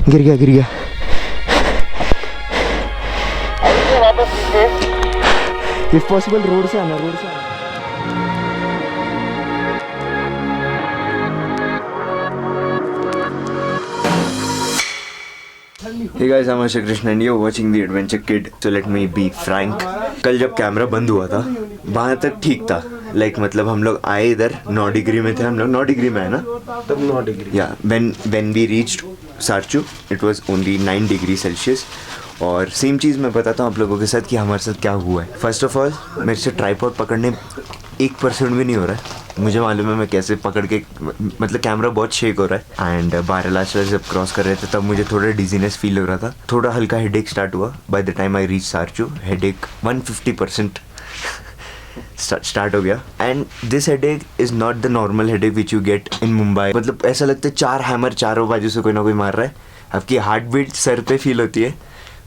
गिर गया if possible road से आना Hey guys, I'm Asha Krishna and you're watching The Adventure Kid. So let me be frank. कल जब camera बंद हुआ था वहाँ तक ठीक था. मतलब हम लोग आए इधर 9 डिग्री में थे. हम लोग 9 डिग्री में है ना तब 9 डिग्री. या when we reached Sarchu it was only 9 degree Celsius. और सेम चीज़ मैं बताता हूँ आप लोगों के साथ कि हमारे साथ क्या हुआ है. फर्स्ट ऑफ ऑल मेरे से ट्राईपॉड पकड़ने 1% भी नहीं हो रहा है. मुझे मालूम है मैं कैसे पकड़ के मतलब कैमरा बहुत शेक हो रहा है. एंड बारालाचा जब क्रॉस कर रहे थे तब मुझे थोड़ा डिजीनेस फील हो रहा था. थोड़ा हल्का हेडेक स्टार्ट हुआ. By the time I reach Sarchu headache 150% start हो गया. And this headache is not the normal headache which you get in Mumbai. मतलब ऐसा लगता है 4 हैमर चारों बाजू से कोई ना कोई मार रहा है. आपकी हार्ट बीट सर पे फील होती है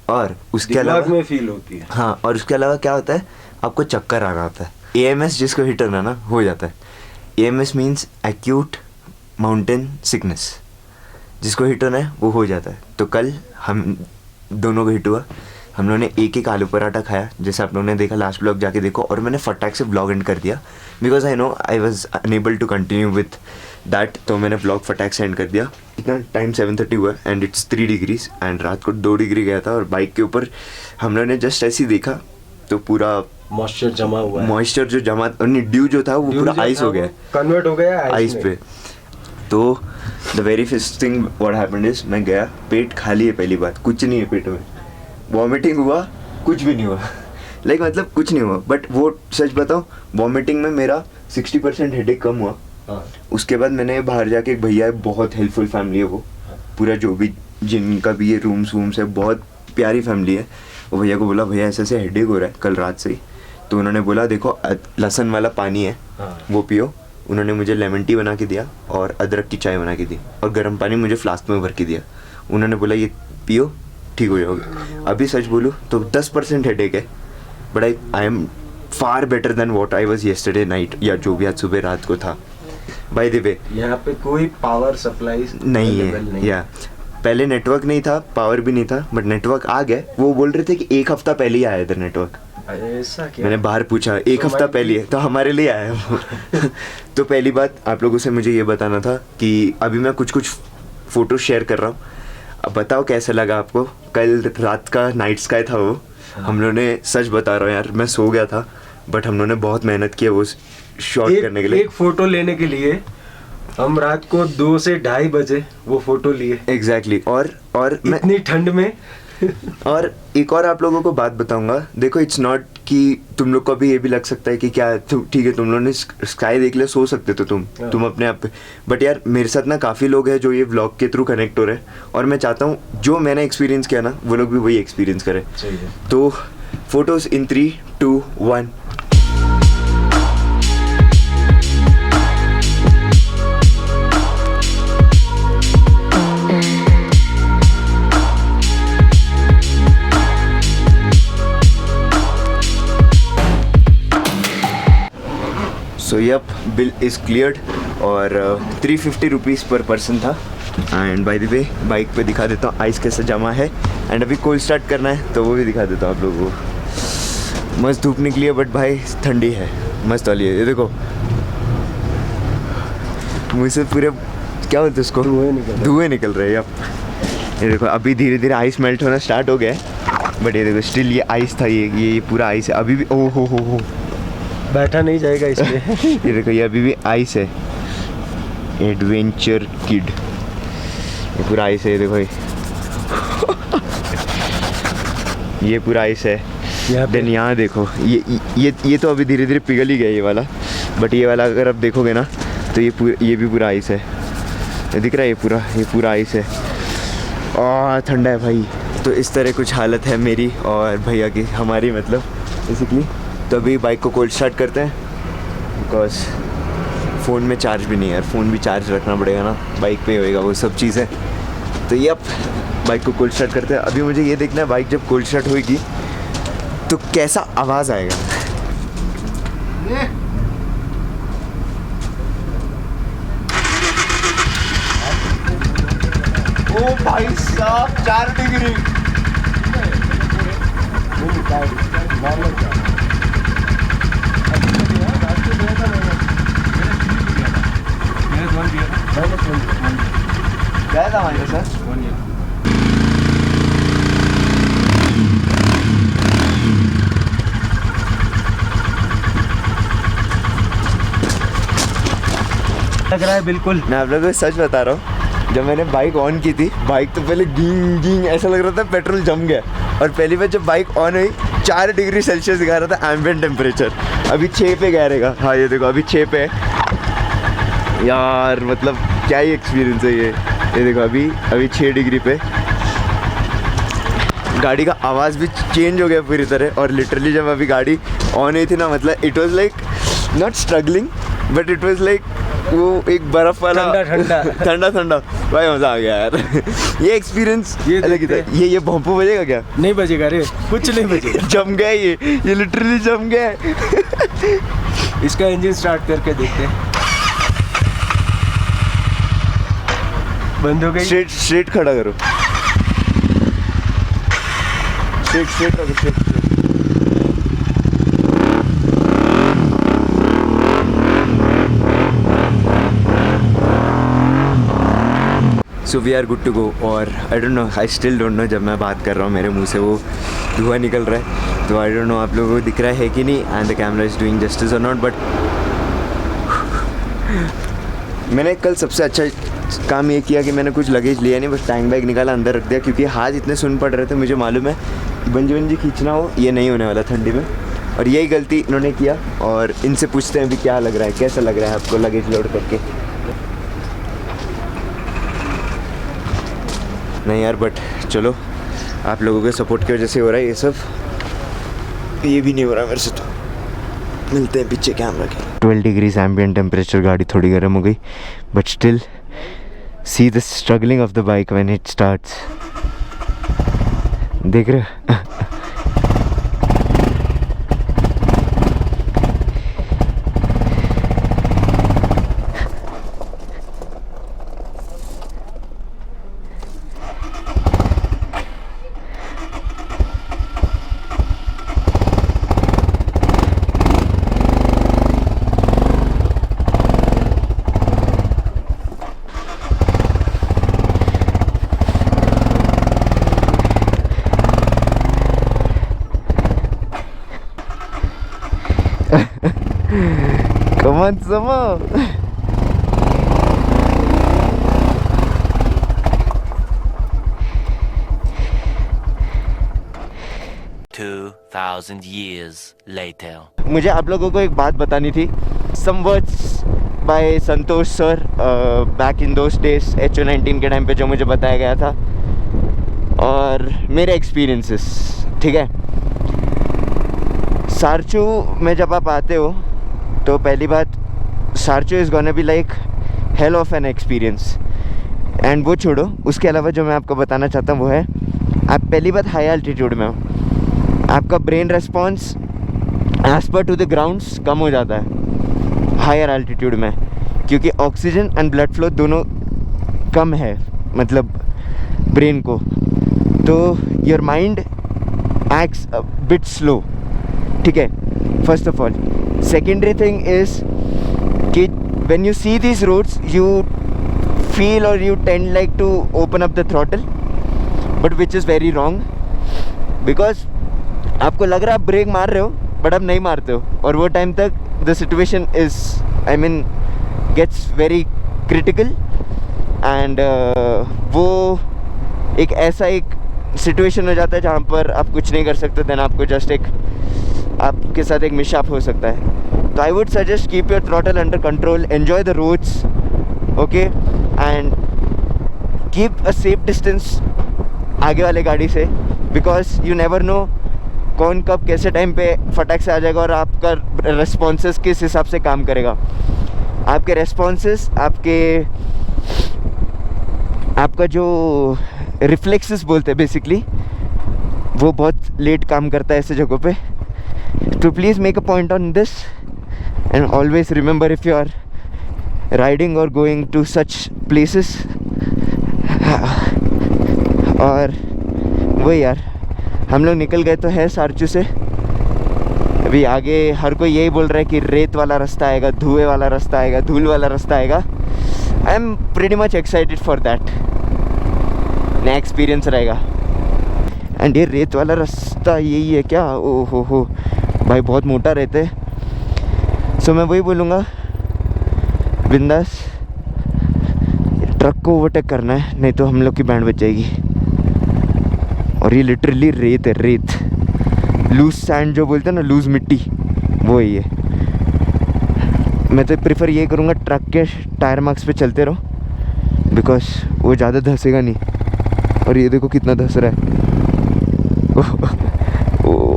और उसके अलावा में फील होती है. हाँ, और उसके अलावा क्या होता है आपको चक्कर आ रहा होता है. AMS जिसको हिट होना ना हो जाता है. AMS means acute mountain sickness. जिसको हिट होना है वो हो जाता है. तो कल हम दोनों को हिट हुआ. हम लोगों ने एक आलू पराठा खाया जैसे आप लोगों ने देखा लास्ट ब्लॉग जाके देखो. और मैंने फटाक से ब्लॉग एंड कर दिया because I know I was unable to continue with that. तो मैंने ब्लॉग फटाक से एंड कर दिया. इतना टाइम 7:30 हुआ एंड इट्स 3 डिग्रीज एंड रात को 2 डिग्री गया था. और बाइक के ऊपर हम लोगों ने जस्ट ऐसे ही देखा तो पूरा मॉइस्चर जमा हुआ है. मॉइस्चर जो जमा ड्यू जो था वो पूरा आइस हो गया, कन्वर्ट हो गया आइस पे. तो the very first thing what happened is मैं गया, पेट खाली है. पहली बात कुछ नहीं है पेट में. वॉमिटिंग हुआ, कुछ भी नहीं हुआ. मतलब कुछ नहीं हुआ. बट वो सच बताओ वॉमिटिंग में मेरा 60% हेडेक कम हुआ. उसके बाद मैंने बाहर जाके एक भैया है, बहुत हेल्पफुल फैमिली है वो. पूरा जो भी जिनका भी ये रूम्स है बहुत प्यारी फैमिली है. वो भैया को बोला भैया ऐसे ऐसे हेडेक हो रहा है कल रात से ही. तो उन्होंने बोला देखो लहसुन वाला पानी है वो पियो. उन्होंने मुझे लेमन टी बना के दिया और अदरक की चाय बना के दी और गर्म पानी मुझे फ्लास्क में भर के दिया. उन्होंने बोला ये पियो ठीक हो जाओगे. अभी सच बोलूँ तो 10% हेडेक है but I am far better than what I was yesterday night या जो भी आज सुबह रात को था. बाय द वे यहाँ पे कोई पावर सप्लाई नहीं है. या पहले नेटवर्क नहीं था, पावर भी नहीं था, बट नेटवर्क आ गया. वो बोल रहे थे कि 1 हफ्ता पहले ही आया इधर नेटवर्क. ऐसा क्या? मैंने बाहर पूछा 1 हफ्ता पहले है तो हमारे लिए आया वो. तो पहली बात आप लोगों से मुझे ये बताना था कि अभी मैं कुछ फ़ोटो शेयर कर रहा हूँ. अब बताओ कैसा लगा आपको. कल रात का नाइट स्काई था वो. हम लोगों ने सच बता रहा हूँ यार मैं सो गया था बट हम लोगों ने बहुत मेहनत की है वो शॉट करने के लिए. एक फ़ोटो लेने के लिए हम रात को 2 से 2:30 बजे वो फोटो लिए. एग्जैक्टली. और इतनी ठंड में. और एक और आप लोगों को बात बताऊंगा. देखो इट्स नॉट कि तुम लोग को अभी ये भी लग सकता है कि क्या ठीक है तुम लोगों ने स्काई देख लिया सो सकते तो तुम अपने आप पे. बट यार मेरे साथ ना काफ़ी लोग हैं जो ये व्लॉग के थ्रू कनेक्ट हो रहे हैं और मैं चाहता हूँ जो मैंने एक्सपीरियंस किया ना वो लोग भी वही एक्सपीरियंस करें. तो photos in 3, 2, 1. So yup bill is cleared और 350 रुपीज़ पर पर्सन था. And by the way bike पे दिखा देता हूँ आइस कैसे जमा है. एंड अभी कोल्ड स्टार्ट करना है तो वो भी दिखा देता हूँ आप लोगों को. मस्त धूप निकली है बट भाई ठंडी है मस्त वाली है. ये देखो मुझसे पूरे क्या बोलते उसको धुएँ निकल रहे हैं. अब ये देखो अभी धीरे धीरे आइस मेल्ट होना स्टार्ट हो गया है बट ये देखो स्टिल ये आइस था. ये पूरा आइस है अभी भी. ओ हो बैठा नहीं जाएगा इसमें. ये देखो ये अभी भी आइस है. एडवेंचर किड ये पूरा आइस है. ये देखो ये पूरा आइस है. देन यहाँ देखो ये तो अभी धीरे धीरे पिघल ही गया ये वाला. बट ये वाला अगर आप देखोगे ना तो ये भी पूरा आइस है. ये दिख रहा है ये पूरा आइस है. और ठंडा है भाई. तो इस तरह कुछ हालत है मेरी और भैया की हमारी मतलब बेसिकली. तो अभी बाइक को कोल्ड स्टार्ट करते हैं बिकॉज फ़ोन में चार्ज भी नहीं है यार. फ़ोन भी चार्ज रखना पड़ेगा ना बाइक पे होएगा वो सब चीज़ें. तो ये अब बाइक को कोल्ड स्टार्ट करते हैं. अभी मुझे ये देखना है बाइक जब कोल्ड स्टार्ट होएगी तो कैसा आवाज़ आएगा. ओ भाई साहब 4 डिग्री। क्या था हमारे सर? लग रहा है बिल्कुल। मैं आप लोगों को सच बता रहा हूँ, जब मैंने बाइक ऑन की थी, बाइक तो पहले गींग गींग ऐसा लग रहा था पेट्रोल जम गया। और पहली बार जब बाइक ऑन हुई 4 डिग्री सेल्सियस दिखा रहा था एम्बिएंट टेम्परेचर। अभी 6 पे गया रहेगा। हाँ ये देखो अभी 6 पे है यार। मतलब क्या ही एक्सपीरियंस है ये देखो अभी 6 डिग्री पे। गाड़ी का आवाज़ भी चेंज हो गया पूरी तरह। और लिटरली जब अभी गाड़ी ऑन हुई थी ना, मतलब it was like not struggling but it was like वो एक बर्फ वाला ठंडा भाई मज़ा आ गया यार। ये एक्सपीरियंस ये अलग ही था। ये भोंपू बजेगा क्या? नहीं बजेगा रे, कुछ नहीं बजेगा। जम गया ये लिटरली जम गया। इसका इंजन स्टार्ट करके देखते हैं। बंद हो गई। स्ट्रेट खड़ा करो। स्ट्रेट रखो straight. So we are good to go. और I don't know, I still don't know, जब मैं बात कर रहा हूँ मेरे मुंह से वो धुआं निकल रहा है, तो आई डोंट नो आप लोगों को दिख रहा है कि नहीं and the camera is doing justice और नॉट। बट मैंने कल सबसे अच्छा काम ये किया कि मैंने कुछ लगेज लिया नहीं, बस टैंक बैग निकाला अंदर रख दिया, क्योंकि हाथ इतने सुन पड़ रहे थे। मुझे मालूम है बंजी खींचना हो ये नहीं होने वाला ठंडी में, और यही गलती इन्होंने किया। और इनसे पूछते हैं अभी क्या लग रहा है, कैसा लग रहा है आपको लगेज लोड करके। नहीं यार बट चलो, आप लोगों के सपोर्ट की वजह से हो रहा है ये सब। ये भी नहीं हो रहा मेरे से, तो मिलते हैं पीछे कैमरा के। 12 डिग्रीज एम्बिएंट टेम्परेचर, गाड़ी थोड़ी गर्म हो गई but still see the struggling of the bike when it starts. देख रहे हो? Come on, Samo. years later. मुझे आप लोगों को एक बात बतानी थी. Some words by Santosh sir back in those days HO19 के टाइम पे जो मुझे बताया गया था और मेरे एक्सपीरियंसेस. ठीक है, सारचू में जब आप आते हो तो पहली बात, Sarchu is gonna be like hell of an experience. And वो छोड़ो, उसके अलावा जो मैं आपको बताना चाहता हूँ वो है, आप पहली बात हाई एल्टीट्यूड में हो, आपका brain response as per to the grounds कम हो जाता है हायर एल्टीट्यूड में, क्योंकि ऑक्सीजन एंड ब्लड फ्लो दोनों कम है मतलब ब्रेन को. तो your mind acts a bit slow. ठीक है, first of all. Secondary thing is कि when you see these roads you feel or you tend like to open up the throttle, but which is very wrong, because आपको लग रहा है आप break मार रहे हो बट आप नहीं मारते हो, और वो टाइम तक the situation is I mean gets very critical and वो एक ऐसा एक सिचुएशन हो जाता है जहाँ पर आप कुछ नहीं कर सकते. देन आपको जस्ट एक आपके साथ एक मिसहैप हो सकता है. तो I would suggest keep your throttle under control, enjoy the roads, okay, and keep a safe distance आगे वाले गाड़ी से, बिकॉज यू नेवर नो कौन कब कैसे टाइम पे फटाक से आ जाएगा और आपका रेस्पॉन्सेस किस हिसाब से काम करेगा. आपके रेस्पॉन्सेस, आपका जो रिफ्लेक्सेस बोलते हैं बेसिकली, वो बहुत लेट काम करता है ऐसे जगहों पे. तो please make a point on this and always remember, if you are riding or going to such places, और वही यार, हम लोग निकल गए तो है सारचू से। अभी आगे हर कोई यही बोल रहा है कि रेत वाला रास्ता आएगा, धुएं वाला रास्ता आएगा, धूल वाला रास्ता आएगा। I am pretty much excited for that, नया एक्सपीरियंस रहेगा। एंड ये रेत वाला रास्ता यही है क्या? ओ हो भाई, बहुत मोटा रहता है। सो मैं वही बोलूँगा, बिंदास ट्रक को ओवरटेक करना है, नहीं तो हम लोग की बैंड बच जाएगी। और ये लिटरली रेत है, रेत, लूज सैंड जो बोलते हैं ना, लूज मिट्टी, वो ही है। मैं तो प्रेफर ये करूँगा ट्रक के टायर मार्क्स पे चलते रहो, बिकॉज वो ज़्यादा धंसेगा नहीं। और ये देखो कितना धंस रहा है। ओ,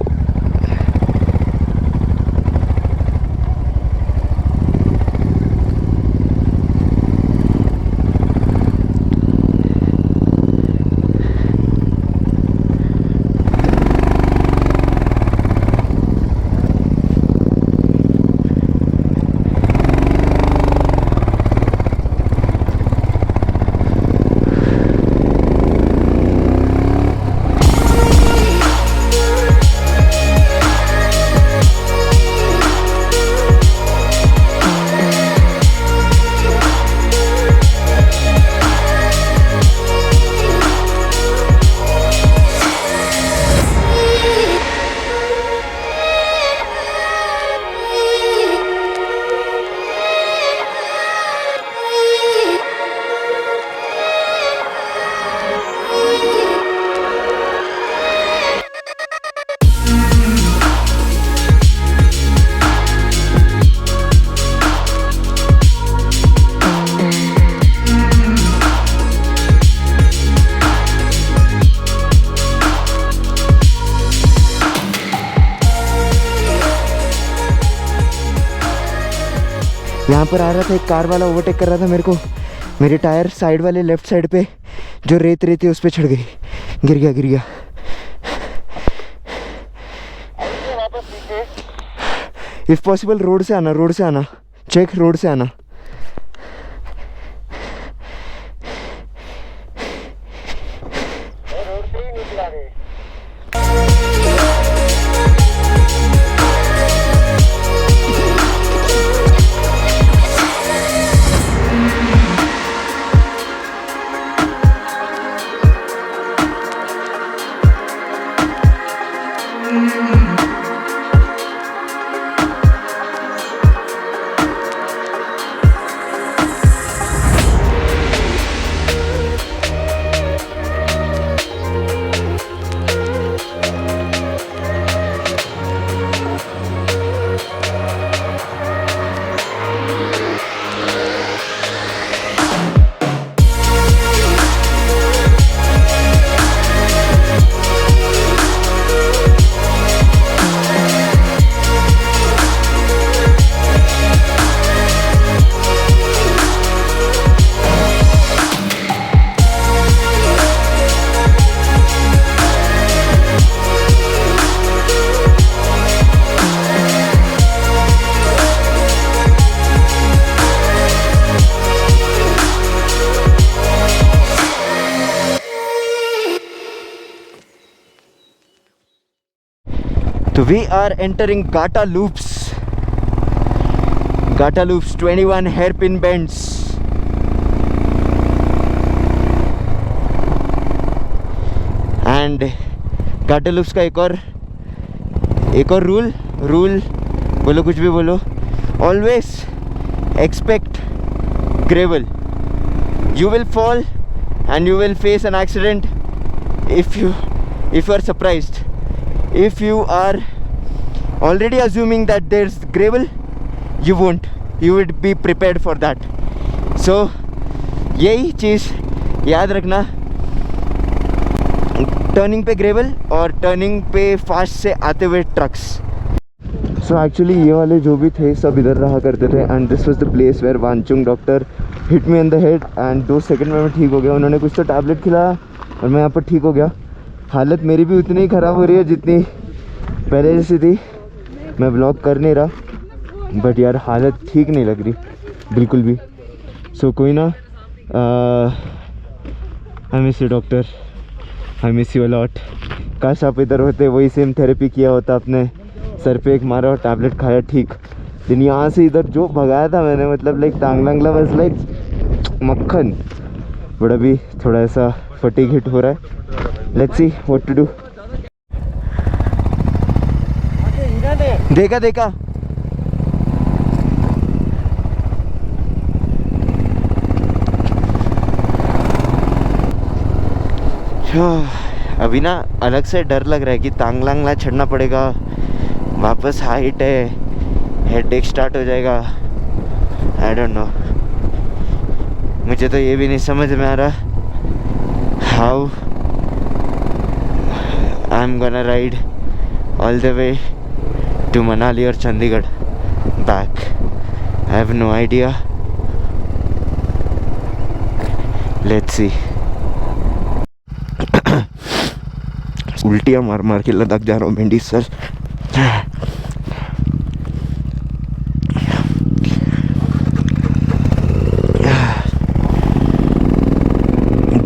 यहाँ पर आ रहा था एक कार वाला, ओवरटेक कर रहा था मेरे को। मेरे टायर साइड वाले लेफ्ट साइड पे जो रेत है उस पर चढ़ गई, गिर गया। इफ़ पॉसिबल रोड से आना, चेक रोड से आना। So we are entering Gata Loops. Gata Loops, 21 hairpin bends. And Gata Loops का एक और रूल बोलो, कुछ भी बोलो, always expect gravel. You will fall and you will face an accident if you are surprised. If you are already assuming that there's gravel, you won't. You would be prepared for that. So यही चीज़ याद रखना, turning पे gravel और turning पे fast से आते हुए trucks. So actually ये वाले जो भी थे सब इधर रहा करते थे, and this was the place where Wangchung doctor hit me in the head, and 2 second में मैं ठीक हो गया। उन्होंने कुछ तो टैबलेट खिलाया और मैं यहाँ पर ठीक हो गया। हालत मेरी भी उतनी ही ख़राब हो रही है जितनी पहले जैसी थी। मैं व्लॉग कर नहीं रहा, बट यार हालत ठीक नहीं लग रही बिल्कुल भी। सो कोई ना, I miss you doctor, I miss you a lot. काश आप इधर होते, वही सेम थेरेपी किया होता आपने, सर पे एक मारा और टैबलेट खाया, ठीक। दिन यहाँ से इधर जो भगाया था मैंने, मतलब लाइक टांगलांगला वाज लाइक मक्खन। बट अभी थोड़ा ऐसा फटीग हिट हो रहा है। Let's see what to do. देखा देखा अभी ना अलग से डर लग रहा है कि तांगलांगला चढ़ना पड़ेगा, वापस हाइट है, हेडेक स्टार्ट हो जाएगा। आई डोंट नो, मुझे तो ये भी नहीं समझ में आ रहा how I am gonna ride all the way to Manali और Chandigarh back. I have no idea, let's see. उल्टियाँ मार मार के लद्दाख जा रहा हूँ भिंडी सर।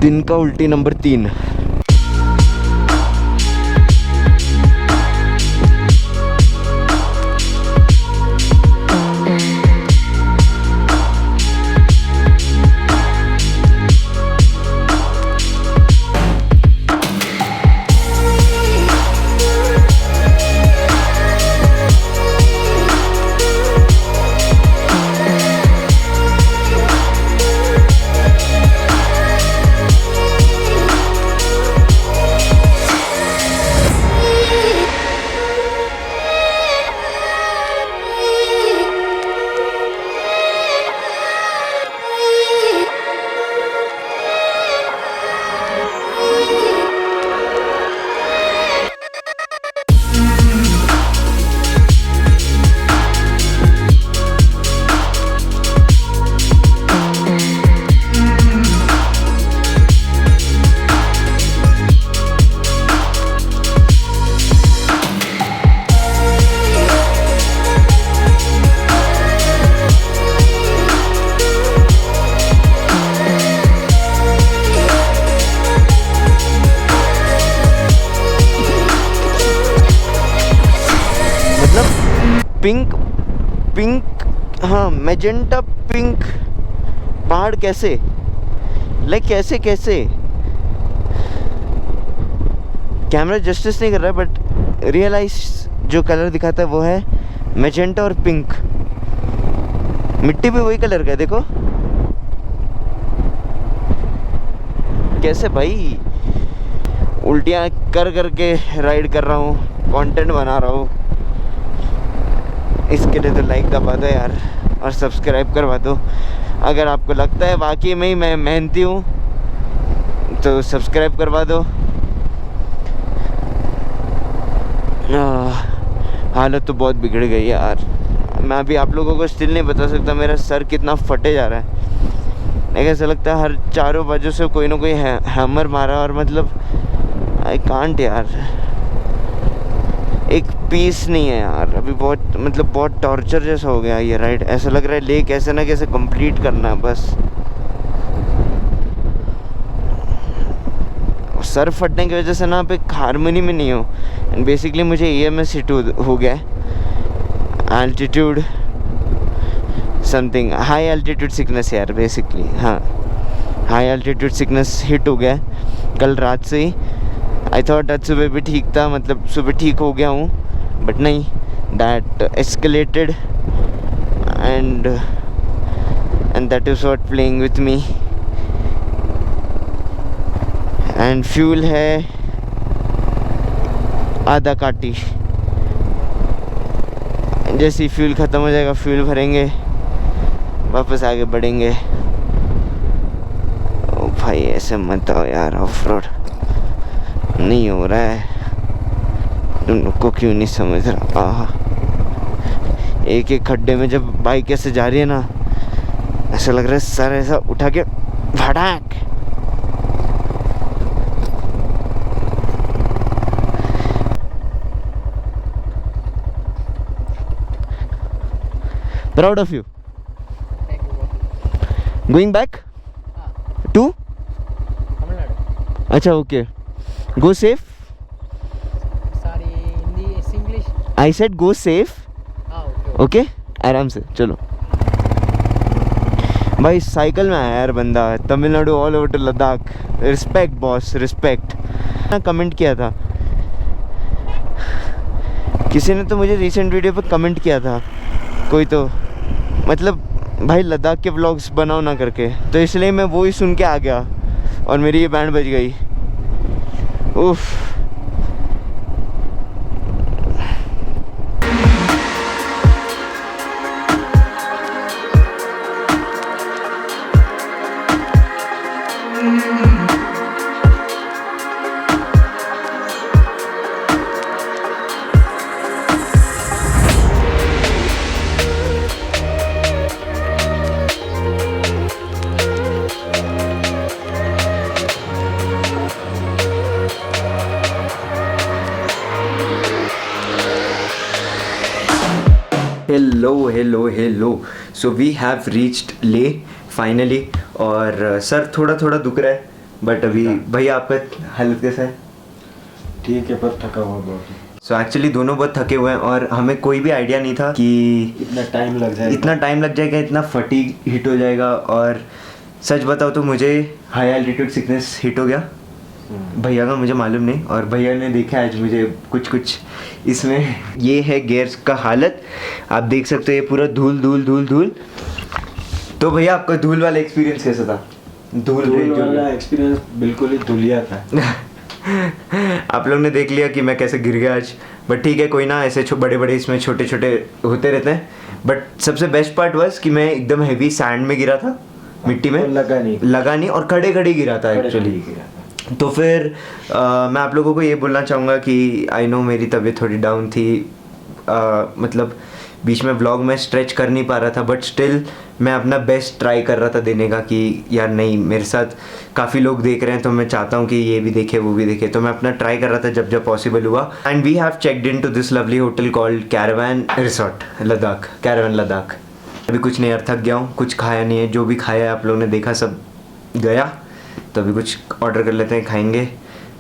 दिन का उल्टी नंबर 3। पिंक पिंक, हाँ मैजेंटा पिंक पहाड़ कैसे, लाइक कैसे कैसे कैमरा जस्टिस नहीं कर रहा है, बट रियलाइज जो कलर दिखाता है वो है मैजेंटा और पिंक। मिट्टी भी वही कलर का है, देखो कैसे भाई। उल्टियाँ कर करके राइड कर रहा हूँ, कंटेंट बना रहा हूँ। इसके लिए तो लाइक दबा दो यार और सब्सक्राइब करवा दो। अगर आपको लगता है वाकई में ही मैं मेहनती हूँ तो सब्सक्राइब करवा दो। हालत तो बहुत बिगड़ गई यार। मैं अभी आप लोगों को स्टिल नहीं बता सकता मेरा सर कितना फटे जा रहा है। लेकिन ऐसा लगता है हर चारों बाजू से कोई ना कोई हैमर मारा, और मतलब आई कांट यार, एक पीस नहीं है यार अभी। बहुत मतलब बहुत टॉर्चर जैसा हो गया ये राइड। ऐसा लग रहा है ले कैसे ना कैसे कंप्लीट करना है बस। सर फटने की वजह से ना आप एक हारमोनी में नहीं हो, एंड बेसिकली मुझे EMS हिट हो गया, altitude something, high altitude sickness यार बेसिकली। हाँ, हाई एल्टीट्यूड सिकनेस हिट हो गया कल रात से ही। आई थॉट आज सुबह भी ठीक था, मतलब सुबह ठीक हो गया हूँ, बट नहीं, that escalated and that is what playing with me. And fuel है आधा काटी, जैसे ही फ्यूल ख़त्म हो जाएगा फ्यूल भरेंगे, वापस आगे बढ़ेंगे। ओ भाई ऐसे मत आओ यार, ऑफ रोड नहीं हो रहा है, तुम लोग को क्यों नहीं समझ रहा। एक एक खड्डे में जब बाइक ऐसे जा रही है ना, ऐसा लग रहा है सर ऐसा उठा के भड़ाक। Proud of you. Going back to? अच्छा okay. Go safe. Sorry, Hindi, English. I said go safe. Okay. Okay आराम से चलो। भाई साइकिल में आया यार बंदा, Tamil Nadu all over to Ladakh. Respect boss, respect. ना कमेंट किया था किसी ने, तो मुझे रिसेंट वीडियो पे कमेंट किया था कोई, तो मतलब भाई लद्दाख के व्लॉग्स बनाओ ना करके, तो इसलिए मैं वो ही सुन के आ गया और मेरी ये बैंड बज गई। उफ। Hello so we have reached Leh finally. और सर थोड़ा थोड़ा दुख रहा है, बट अभी भैया आपका हालत कैसा है? ठीक है, पर थका हुआ बहुत। सो एक्चुअली दोनों बहुत थके हुए हैं और हमें कोई भी आइडिया नहीं था कि इतना टाइम लग जाएगा, इतना फटीग हिट हो जाएगा। और सच बताओ तो मुझे हाई एल्टीट्यूड सिकनेस हिट हो गया, भैया का मुझे मालूम नहीं, और भैया ने देखा आज मुझे कुछ इसमें। ये है गियर्स का हालत, आप देख सकते हो, ये पूरा धूल धूल धूल धूल। तो भैया आपका धूल वाला एक्सपीरियंस कैसा था? धूल वाला एक्सपीरियंस बिल्कुल ही धुलिया था। आप लोग ने देख लिया कि मैं कैसे गिर गया आज, बट ठीक है कोई ना, ऐसे बड़े बड़े इसमें छोटे छोटे होते रहते हैं। बट सबसे बेस्ट पार्ट वाज कि मैं एकदम हेवी सैंड में गिरा था, मिट्टी में लगा नहीं और खड़े खड़े गिरा था एक्चुअली। तो फिर मैं आप लोगों को ये बोलना चाहूँगा कि आई नो मेरी तबीयत थोड़ी डाउन थी, मतलब बीच में व्लॉग में स्ट्रेच कर नहीं पा रहा था, बट स्टिल मैं अपना बेस्ट ट्राई कर रहा था देने का कि यार नहीं, मेरे साथ काफ़ी लोग देख रहे हैं तो मैं चाहता हूँ कि ये भी देखे वो भी देखे, तो मैं अपना ट्राई कर रहा था जब जब पॉसिबल हुआ। And we have checked in to this lovely hotel called Caravan Resort Ladakh, Caravan Ladakh. अभी कुछ नहीं यार, थक गया हूँ, कुछ खाया नहीं है, जो भी खाया है आप लोगों ने देखा सब गया, तो अभी कुछ ऑर्डर कर लेते हैं, खाएंगे।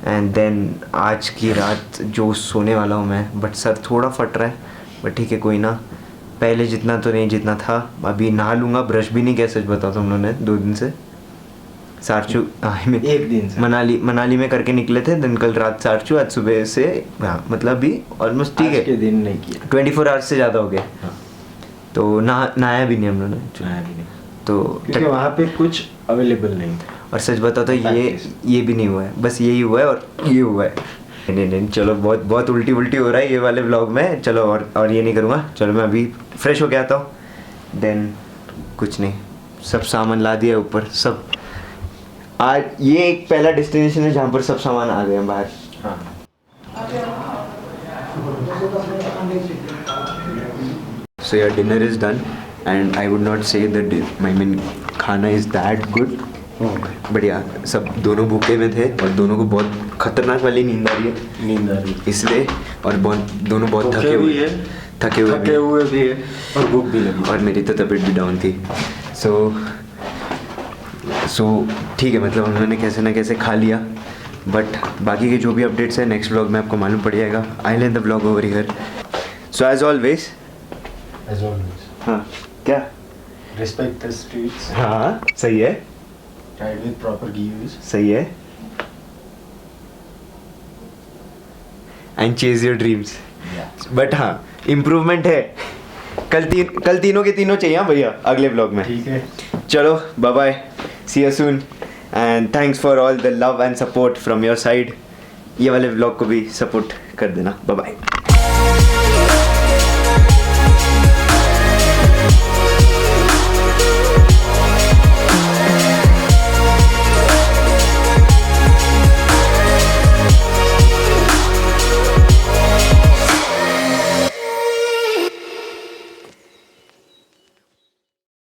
एंड देन आज की रात जो सोने वाला हूँ मैं, बट सर थोड़ा फट रहा है, बट ठीक है कोई ना, पहले जितना तो नहीं जितना था। अभी नहा लूँगा, ब्रश भी नहीं किया सच बताओ तो हम लोगों ने 2 दिन से। सारचू एक दिन से मनाली में करके निकले थे, दिन कल रात सारचू, आज सुबह से, हाँ मतलब अभी ऑलमोस्ट ठीक है, के दिन नहीं किया, 24 आवर्स से ज़्यादा हो गए। हाँ। तो नहाया भी नहीं हम लोगों ने, नहाया भी नहीं, तो क्योंकि वहाँ पे कुछ अवेलेबल नहीं। और सच बताओ तो ये भी नहीं हुआ है, बस यही हुआ है और ये हुआ है। नहीं चलो, बहुत उल्टी हो रहा है ये वाले व्लॉग में। चलो और ये नहीं करूँगा, चलो मैं अभी फ्रेश हो के आता हूँ। देन कुछ नहीं, सब सामान ला दिया ऊपर सब। आज ये एक पहला डेस्टिनेशन है जहाँ पर सब सामान आ गए हैं बाहर। हाँ। So your dinner is done and I would not say that खाना is that good, बढ़िया। सब दोनों भूखे में थे और दोनों को बहुत खतरनाक वाली नींद आ रही है इसलिए, और दोनों बहुत थके हुए भी है और भूख भी लगी, और मेरी तो तबीयत भी डाउन थी। सो ठीक है, मतलब हम लोगों ने कैसे ना कैसे खा लिया, बट बाकी के जो भी अपडेट्स है नेक्स्ट व्लॉग में आपको मालूम पड़ जाएगा। I let the vlog over here. So as always हाँ क्या, रिस्पेक्ट द स्ट्रीट्स, हाँ सही है, राइड विद प्रॉपर गियर्स, सही है, and chase your dreams. But हाँ इम्प्रूवमेंट है, कल तीनों के तीनों चाहिए हाँ भैया अगले व्लॉग में। ठीक है, चलो bye bye, see you soon and thanks for all the love and support from your side. ये वाले व्लॉग को भी सपोर्ट कर देना, बाय बाय।